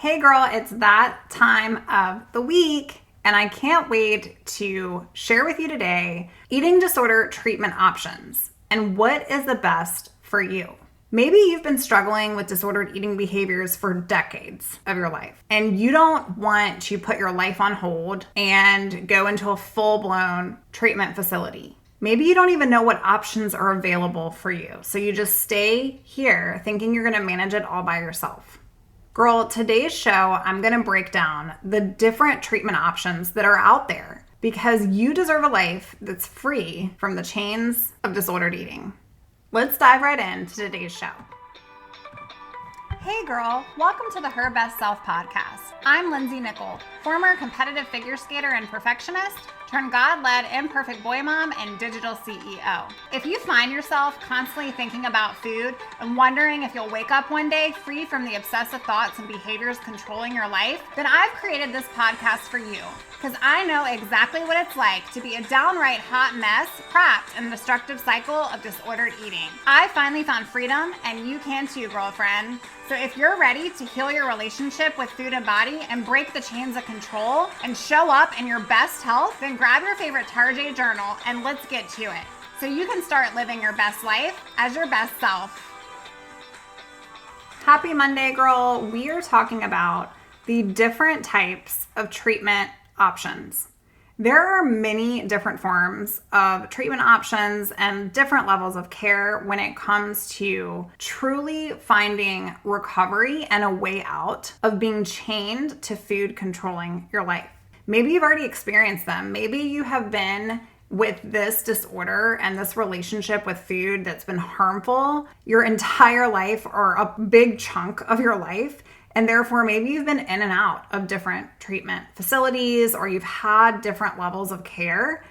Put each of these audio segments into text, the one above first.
Hey girl, it's that time of the week, and I can't wait to share with you today eating disorder treatment options and what is the best for you. Maybe you've been struggling with disordered eating behaviors for decades of your life, and you don't want to put your life on hold and go into a full-blown treatment facility. Maybe you don't even know what options are available for you, so you just stay here thinking you're going to manage it all by yourself. Girl, today's show, I'm going to break down the different treatment options that are out there because you deserve a life that's free from the chains of disordered eating. Let's dive right into today's show. Hey girl, welcome to the Her Best Self podcast. I'm Lindsey, former competitive figure skater and perfectionist, turned God-led imperfect boy mom and digital CEO. If you find yourself constantly thinking about food and wondering if you'll wake up one day free from the obsessive thoughts and behaviors controlling your life, then I've created this podcast for you because I know exactly what it's like to be a downright hot mess trapped in a destructive cycle of disordered eating. I finally found freedom, and you can too, girlfriend. So if you're ready to heal your relationship with food and body and break the chains of control and show up in your best health, then grab your favorite Tarjay journal and let's get to it so you can start living your best life as your best self. Happy Monday, girl. We are talking about the different types of treatment options. There are many different forms of treatment options and different levels of care when it comes to truly finding recovery and a way out of being chained to food controlling your life. Maybe you've already experienced them. Maybe you have been with this disorder and this relationship with food that's been harmful your entire life or a big chunk of your life. And therefore, maybe you've been in and out of different treatment facilities or you've had different levels of care.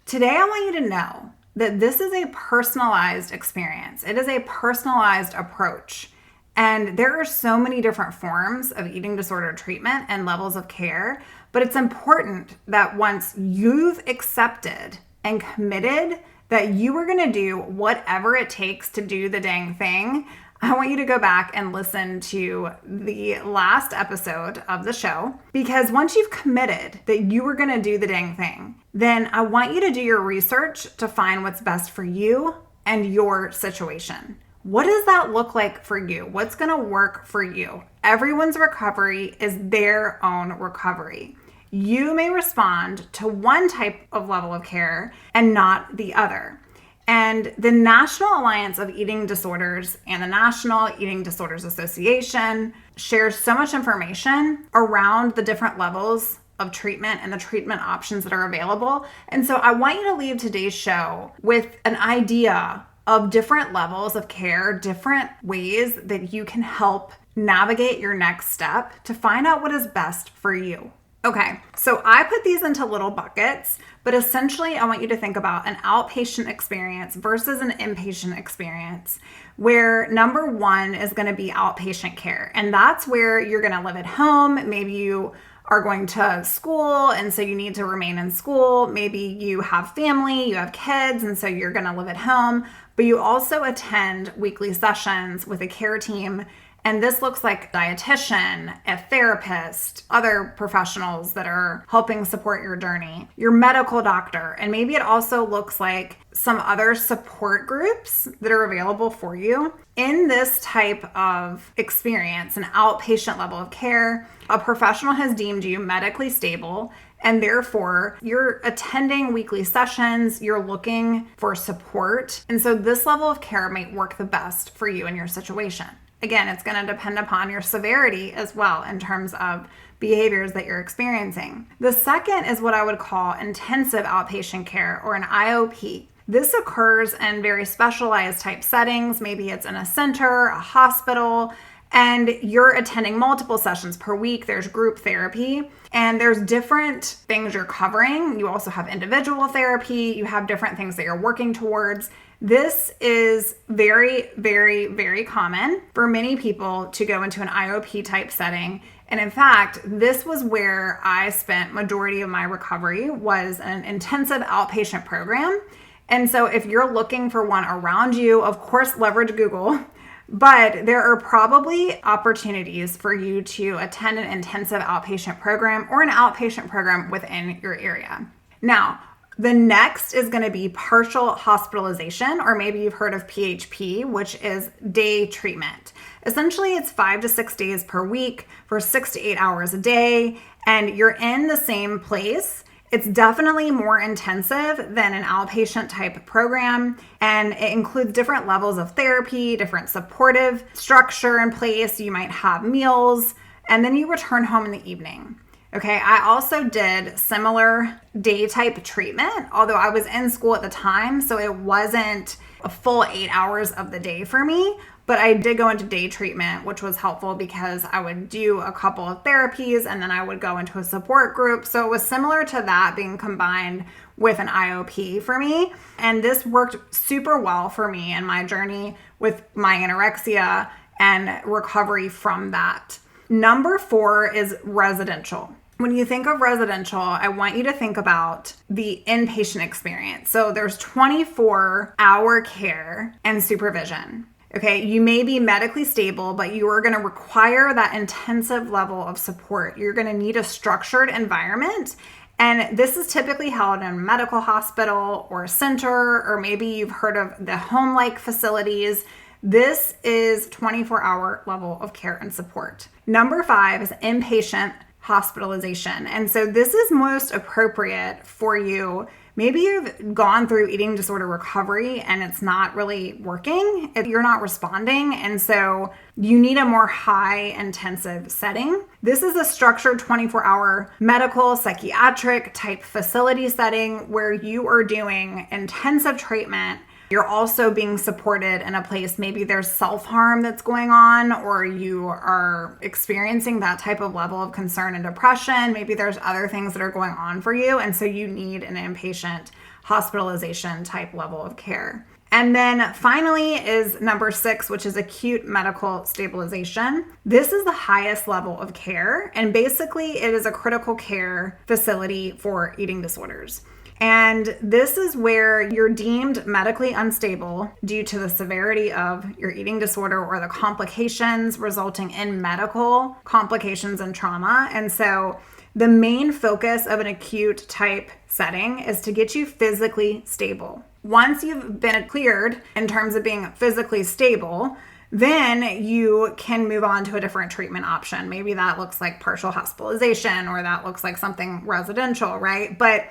Today, I want you to know that this is a personalized experience. It is a personalized approach. And there are so many different forms of eating disorder treatment and levels of care. But it's important that once you've accepted and committed that you are going to do whatever it takes to do the dang thing, I want you to go back and listen to the last episode of the show, because once you've committed that you are going to do the dang thing, then I want you to do your research to find what's best for you and your situation. What does that look like for you? What's going to work for you? Everyone's recovery is their own recovery. You may respond to one type of level of care and not the other. And the National Alliance of Eating Disorders and the National Eating Disorders Association shares so much information around the different levels of treatment and the treatment options that are available. And so I want you to leave today's show with an idea of different levels of care, different ways that you can help navigate your next step to find out what is best for you. Okay, so I put these into little buckets, but essentially I want you to think about an outpatient experience versus an inpatient experience, where number one is going to be outpatient care. And that's where you're going to live at home. Maybe you are going to school, and so you need to remain in school. Maybe you have family, you have kids, and so you're going to live at home. But you also attend weekly sessions with a care team. And this looks like a dietitian, a therapist, other professionals that are helping support your journey, your medical doctor, and maybe it also looks like some other support groups that are available for you. In this type of experience, an outpatient level of care, a professional has deemed you medically stable, and therefore you're attending weekly sessions, you're looking for support. And so this level of care might work the best for you in your situation. Again, it's going to depend upon your severity as well in terms of behaviors that you're experiencing. The second is what I would call intensive outpatient care, or an IOP. This occurs in very specialized type settings. Maybe it's in a center, a hospital, and you're attending multiple sessions per week. There's group therapy, and there's different things you're covering. You also have individual therapy. You have different things that you're working towards. This is very, very, very common for many people to go into an IOP type setting. And in fact, this was where I spent majority of my recovery, was an intensive outpatient program. And so if you're looking for one around you, of course, leverage Google. But there are probably opportunities for you to attend an intensive outpatient program or an outpatient program within your area. Now, the next is going to be partial hospitalization, or maybe you've heard of PHP, which is day treatment. Essentially, it's 5 to 6 days per week for 6 to 8 hours a day, and you're in the same place. It's definitely more intensive than an outpatient type program, and it includes different levels of therapy, different supportive structure in place. You might have meals, and then you return home in the evening. Okay, I also did similar day type treatment, although I was in school at the time, so it wasn't a full 8 hours of the day for me. But I did go into day treatment, which was helpful because I would do a couple of therapies and then I would go into a support group. So it was similar to that being combined with an IOP for me. And this worked super well for me in my journey with my anorexia and recovery from that. Number 4 is residential. When you think of residential, I want you to think about the inpatient experience. So there's 24-hour care and supervision. Okay, you may be medically stable, but you are going to require that intensive level of support. You're going to need a structured environment. And this is typically held in a medical hospital or a center, or maybe you've heard of the home-like facilities. This is 24-hour level of care and support. Number 5 is inpatient hospitalization. And so this is most appropriate for you. Maybe you've gone through eating disorder recovery and it's not really working. You're not responding. And so you need a more high intensive setting. This is a structured 24-hour medical, psychiatric type facility setting where you are doing intensive treatment. You're also being supported in a place, maybe there's self-harm that's going on, or you are experiencing that type of level of concern and depression. Maybe there's other things that are going on for you. And so you need an inpatient hospitalization type level of care. And then finally is number 6, which is acute medical stabilization. This is the highest level of care. And basically it is a critical care facility for eating disorders. And this is where you're deemed medically unstable due to the severity of your eating disorder or the complications resulting in medical complications and trauma. And so the main focus of an acute type setting is to get you physically stable. Once you've been cleared in terms of being physically stable, then you can move on to a different treatment option. Maybe that looks like partial hospitalization, or that looks like something residential, right? But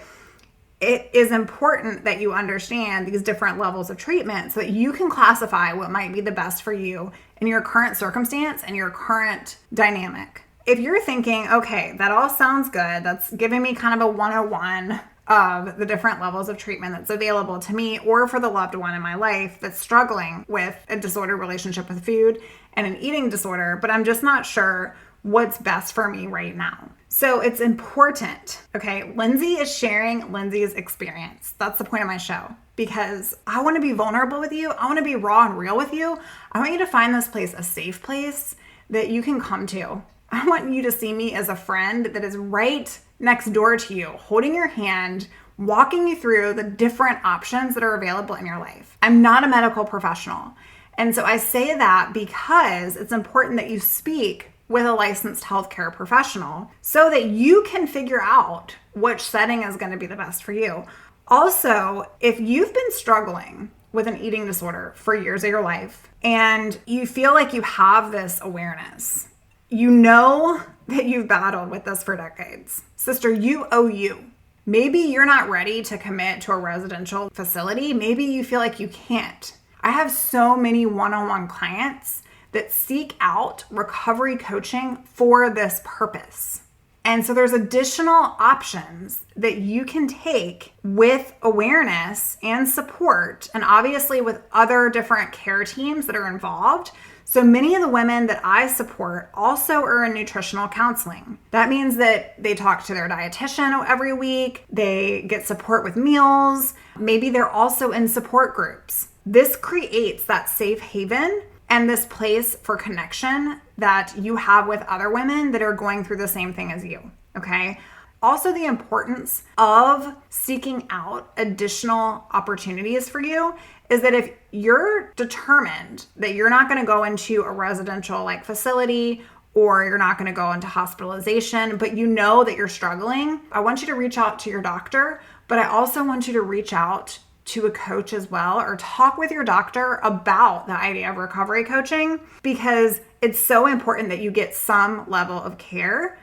it is important that you understand these different levels of treatment so that you can classify what might be the best for you in your current circumstance and your current dynamic. If you're thinking, okay, that all sounds good, that's giving me kind of a 101 of the different levels of treatment that's available to me or for the loved one in my life that's struggling with a disordered relationship with food and an eating disorder, but I'm just not sure what's best for me right now. So it's important, okay? Lindsey is sharing Lindsey's experience. That's the point of my show, because I want to be vulnerable with you. I want to be raw and real with you. I want you to find this place a safe place that you can come to. I want you to see me as a friend that is right next door to you, holding your hand, walking you through the different options that are available in your life. I'm not a medical professional. And so I say that because it's important that you speak with a licensed healthcare professional so that you can figure out which setting is going to be the best for you. Also, if you've been struggling with an eating disorder for years of your life and you feel like you have this awareness, you know that you've battled with this for decades. Sister, you owe you. Maybe you're not ready to commit to a residential facility. Maybe you feel like you can't. I have so many one-on-one clients that seek out recovery coaching for this purpose. And so there's additional options that you can take with awareness and support, and obviously with other different care teams that are involved. So many of the women that I support also are in nutritional counseling. That means that they talk to their dietitian every week, they get support with meals, maybe they're also in support groups. This creates that safe haven and this place for connection that you have with other women that are going through the same thing as you, okay? also the importance of seeking out additional opportunities for you is that if you're determined that you're not going to go into a residential facility, or you're not going to go into hospitalization, but you know that you're struggling, I want you to reach out to your doctor, but I also want you to reach out to a coach as well, or talk with your doctor about the idea of recovery coaching, because it's so important that you get some level of care.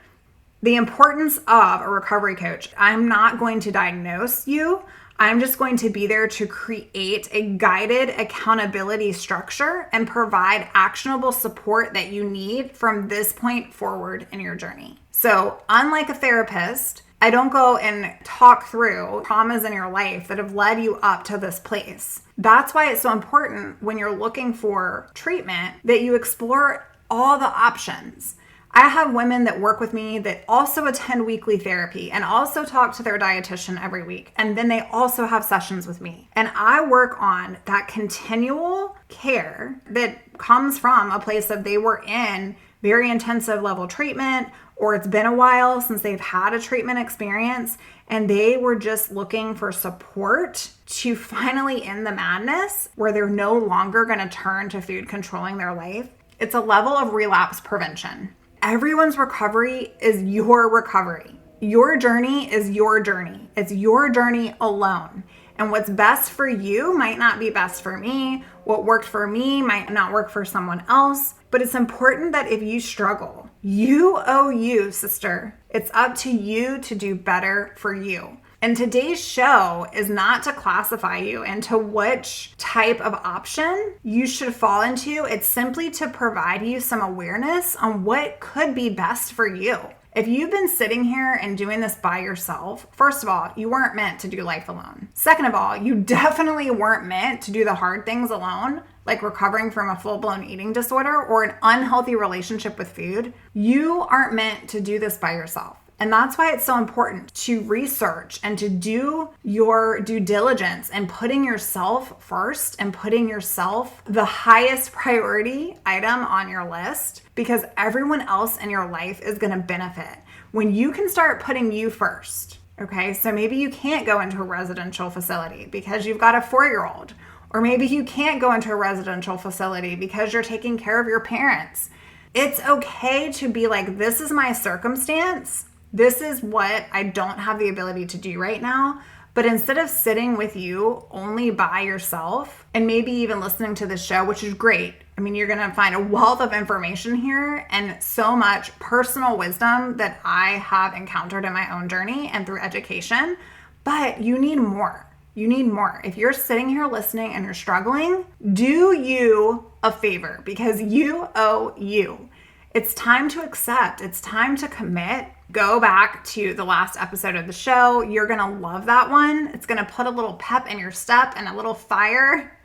The importance of a recovery coach. I'm not going to diagnose you. I'm just going to be there to create a guided accountability structure and provide actionable support that you need from this point forward in your journey. So, unlike a therapist, I don't go and talk through traumas in your life that have led you up to this place. That's why it's so important when you're looking for treatment that you explore all the options. I have women that work with me that also attend weekly therapy and also talk to their dietitian every week. And then they also have sessions with me. And I work on that continual care that comes from a place of they were in very intensive level treatment, or it's been a while since they've had a treatment experience and they were just looking for support to finally end the madness where they're no longer going to turn to food controlling their life. It's a level of relapse prevention. Everyone's recovery is your recovery. Your journey is your journey. It's your journey alone. And what's best for you might not be best for me. What worked for me might not work for someone else. But it's important that if you struggle, you owe you, sister. It's up to you to do better for you. And today's show is not to classify you into which type of option you should fall into. It's simply to provide you some awareness on what could be best for you. If you've been sitting here and doing this by yourself, first of all, you weren't meant to do life alone. Second of all, you definitely weren't meant to do the hard things alone, like recovering from a full-blown eating disorder or an unhealthy relationship with food. You aren't meant to do this by yourself. And that's why it's so important to research and to do your due diligence and putting yourself first and putting yourself the highest priority item on your list, because everyone else in your life is going to benefit when you can start putting you first. Okay, so maybe you can't go into a residential facility because you've got a 4-year-old, or maybe you can't go into a residential facility because you're taking care of your parents. It's okay to be like, this is my circumstance. This is what I don't have the ability to do right now. But instead of sitting with you only by yourself and maybe even listening to this show, which is great. I mean, you're going to find a wealth of information here and so much personal wisdom that I have encountered in my own journey and through education. But you need more. You need more. If you're sitting here listening and you're struggling, do you a favor, because you owe you. It's time to accept. It's time to commit. Go back to the last episode of the show. You're going to love that one. It's going to put a little pep in your step and a little fire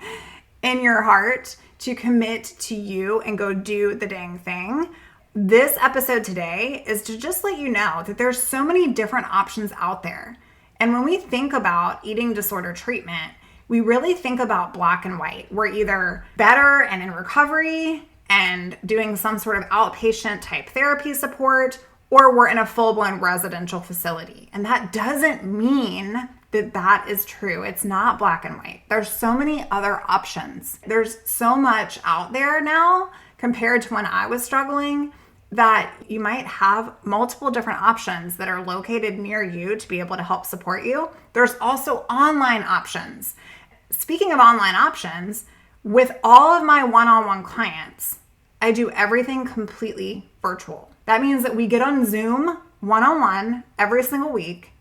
in your heart to commit to you and go do the dang thing. This episode today is to just let you know that there's so many different options out there. And when we think about eating disorder treatment, we really think about black and white. We're either better and in recovery and doing some sort of outpatient type therapy support, or we're in a full-blown residential facility. And that doesn't mean that that is true. It's not black and white. There's so many other options. There's so much out there now compared to when I was struggling that you might have multiple different options that are located near you to be able to help support you. There's also online options. Speaking of online options, with all of my one-on-one clients, I do everything completely virtual. That means that we get on Zoom one-on-one every single week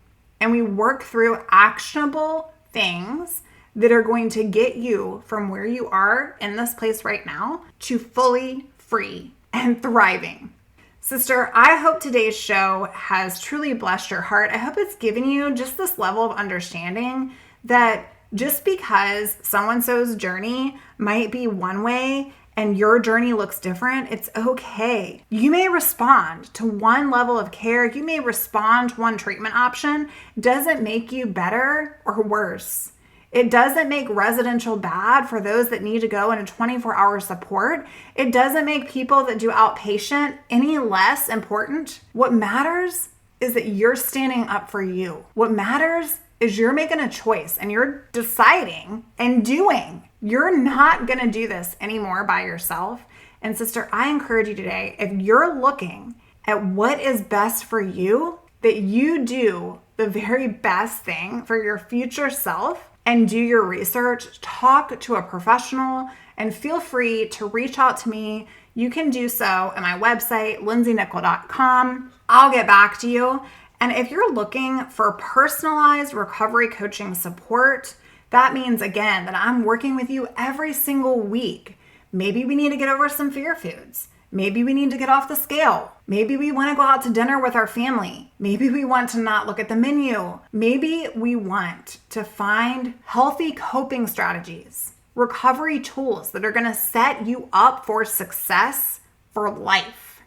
and we work through actionable things that are going to get you from where you are in this place right now to fully free and thriving. Sister, I hope today's show has truly blessed your heart. I hope it's given you just this level of understanding that just because so-and-so's journey might be one way and your journey looks different, it's okay. You may respond to one level of care. You may respond to one treatment option. Doesn't make you better or worse. It doesn't make residential bad for those that need to go in a 24-hour support. It doesn't make people that do outpatient any less important. What matters is that you're standing up for you. What matters is you're making a choice and you're deciding and doing. You're not going to do this anymore by yourself. And sister, I encourage you today, if you're looking at what is best for you, that you do the very best thing for your future self and do your research, talk to a professional, and feel free to reach out to me. You can do so at my website, lindseynickel.com. I'll get back to you. And if you're looking for personalized recovery coaching support, that means, again, that I'm working with you every single week. Maybe we need to get over some fear foods. Maybe we need to get off the scale. Maybe we want to go out to dinner with our family. Maybe we want to not look at the menu. Maybe we want to find healthy coping strategies, recovery tools that are going to set you up for success for life,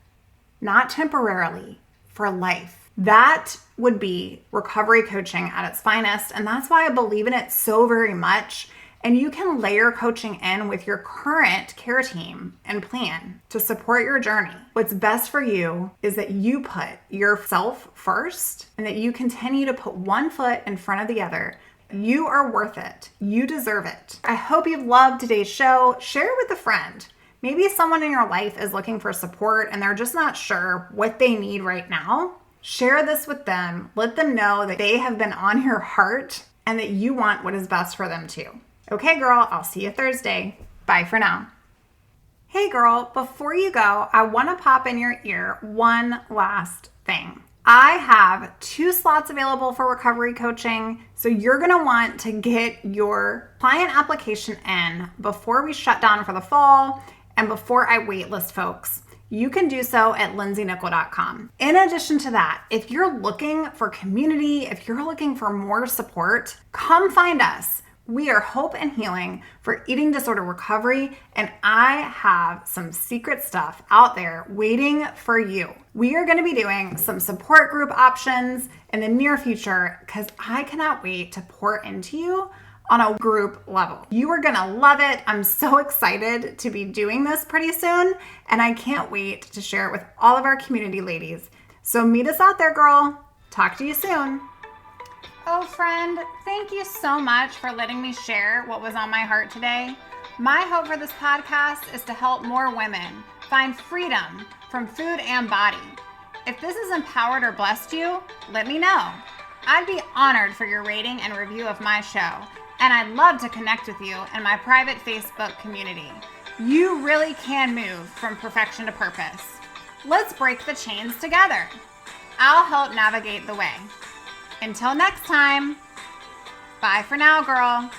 not temporarily, for life. That would be recovery coaching at its finest. And that's why I believe in it so very much. And you can layer coaching in with your current care team and plan to support your journey. What's best for you is that you put yourself first and that you continue to put one foot in front of the other. You are worth it. You deserve it. I hope you've loved today's show. Share it with a friend. Maybe someone in your life is looking for support and they're just not sure what they need right now. Share this with them. Let them know that they have been on your heart and that you want what is best for them too. Okay, girl, I'll see you Thursday. Bye for now. Hey, girl, before you go, I want to pop in your ear one last thing. I have 2 slots available for recovery coaching, so you're going to want to get your client application in before we shut down for the fall and before I waitlist folks. You can do so at lindseynickel.com. In addition to that, if you're looking for community, if you're looking for more support, come find us. We are Hope and Healing for Eating Disorder Recovery, and I have some secret stuff out there waiting for you. We are going to be doing some support group options in the near future because I cannot wait to pour into you on a group level. You are going to love it. I'm so excited to be doing this pretty soon, and I can't wait to share it with all of our community ladies. So meet us out there, girl. Talk to you soon. Oh, friend, thank you so much for letting me share what was on my heart today. My hope for this podcast is to help more women find freedom from food and body. If this has empowered or blessed you, let me know. I'd be honored for your rating and review of my show, and I'd love to connect with you in my private Facebook community. You really can move from perfection to purpose. Let's break the chains together. I'll help navigate the way. Until next time, bye for now, girl.